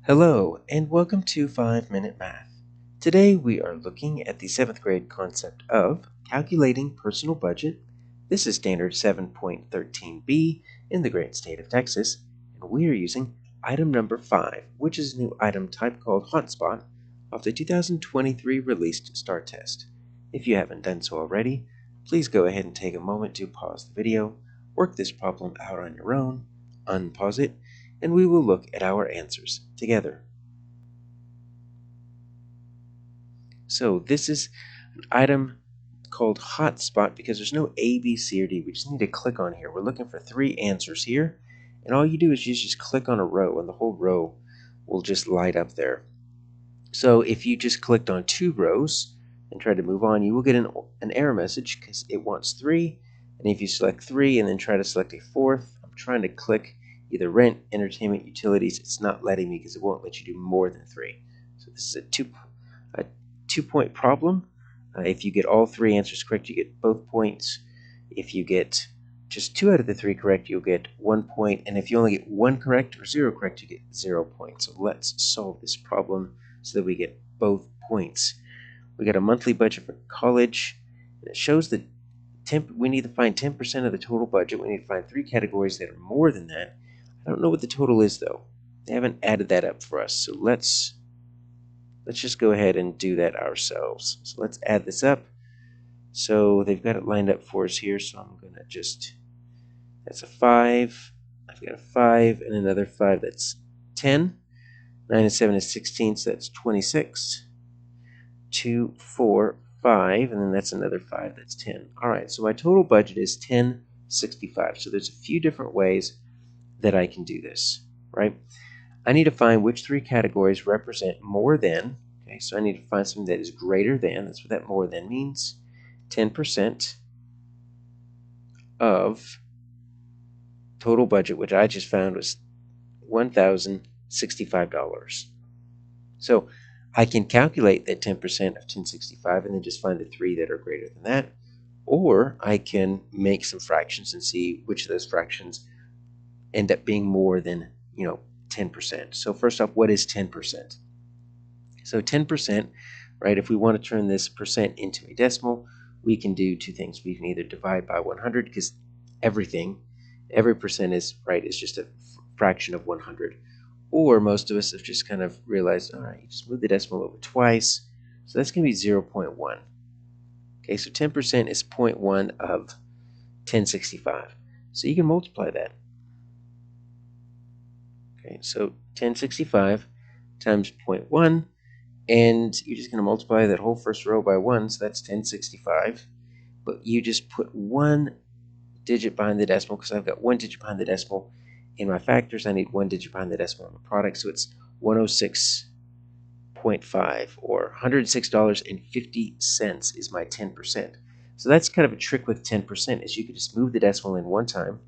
Hello, and welcome to 5-Minute Math. Today we are looking at the 7th grade concept of calculating personal budget. This is standard 7.13b in the great state of Texas, and we are using item number 5, which is a new item type called hotspot of the 2023 released STAAR test. If you haven't done so already, please go ahead and take a moment to pause the video, work this problem out on your own, unpause it, and we will look at our answers together. So this is an item called hotspot because there's no A, B, C, or D. We just need to click on here. We're looking for 3 answers here, and all you do is you just click on a row, and the whole row will just light up there. So if you just clicked on 2 rows and try to move on, you will get an error message because it wants 3, and if you select 3 and then try to select a 4th, I'm trying to click either rent, entertainment, utilities. It's not letting me because it won't let you do more than 3. So this is a two-point problem. If you get all 3 answers correct, you get both points. If you get just 2 out of the 3 correct, you'll get 1 point. And if you only get 1 correct or 0 correct, you get 0 points. So let's solve this problem so that we get both points. We got a monthly budget for college, and it shows that we need to find 10% of the total budget. We need to find 3 categories that are more than that. I don't know what the total is though. They haven't added that up for us. So let's just go ahead and do that ourselves. So let's add this up. So they've got it lined up for us here. So I'm going to that's a 5. I've got a 5 and another 5. That's 10. 9 and 7 is 16. So that's 26. 2, 4, 5. And then that's another 5. That's 10. All right. So my total budget is $10.65. So there's a few different ways that I can do this, right? I need to find which 3 categories represent more than, okay, so I need to find something that is greater than, that's what that more than means, 10% of total budget, which I just found was $1,065. So I can calculate that 10% of 1065 and then just find the 3 that are greater than that, or I can make some fractions and see which of those fractions end up being more than, 10%. So first off, what is 10%? So 10%, right, if we want to turn this percent into a decimal, we can do 2 things. We can either divide by 100 because every percent is just a fraction of 100. Or most of us have just kind of realized, all right, you just move the decimal over twice. So that's going to be 0.1. Okay, so 10% is 0.1 of 1065. So you can multiply that. Okay, so 1065 times 0.1, and you're just going to multiply that whole first row by 1, so that's 1065. But you just put 1 digit behind the decimal because I've got 1 digit behind the decimal. In my factors, I need 1 digit behind the decimal in the product, so it's 106.5 or $106.50 is my 10%. So that's kind of a trick with 10% is you could just move the decimal in one time,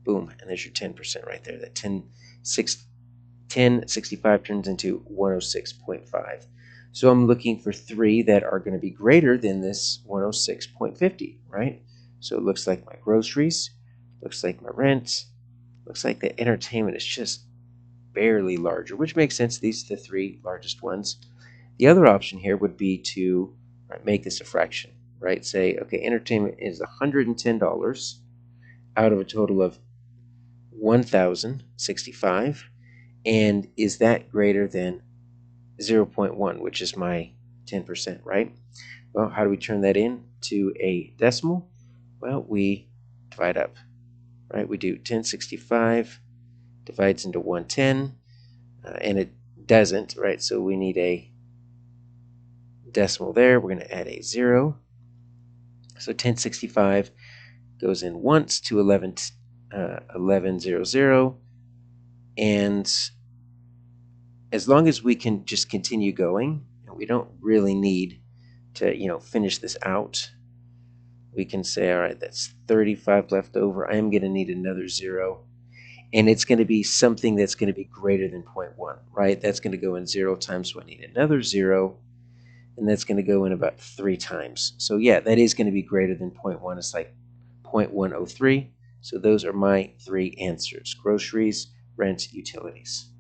boom, and there's your 10% right there. That 1065 turns into 106.5. So I'm looking for 3 that are going to be greater than this 106.50, right? So it looks like my groceries, looks like my rent, looks like the entertainment is just barely larger, which makes sense. These are the 3 largest ones. The other option here would be to make this a fraction, right? Say, okay, entertainment is $110 out of a total of 1,065, and is that greater than 0.1, which is my 10%, right? Well, how do we turn that into a decimal? Well, we divide up, right? We do 1065 divides into 110, and it doesn't, right? So we need a decimal there. We're going to add a 0. So 1065 goes in once to 1100, and as long as we can just continue going, and we don't really need to finish this out, we can say, all right, that's 35 left over. I am going to need another 0, and it's going to be something that's going to be greater than 0.1, right? That's going to go in 0 times, so I need another 0, and that's going to go in about 3 times. So yeah, that is going to be greater than 0.1. It's like 0.103. So those are my 3 answers: groceries, rent, utilities.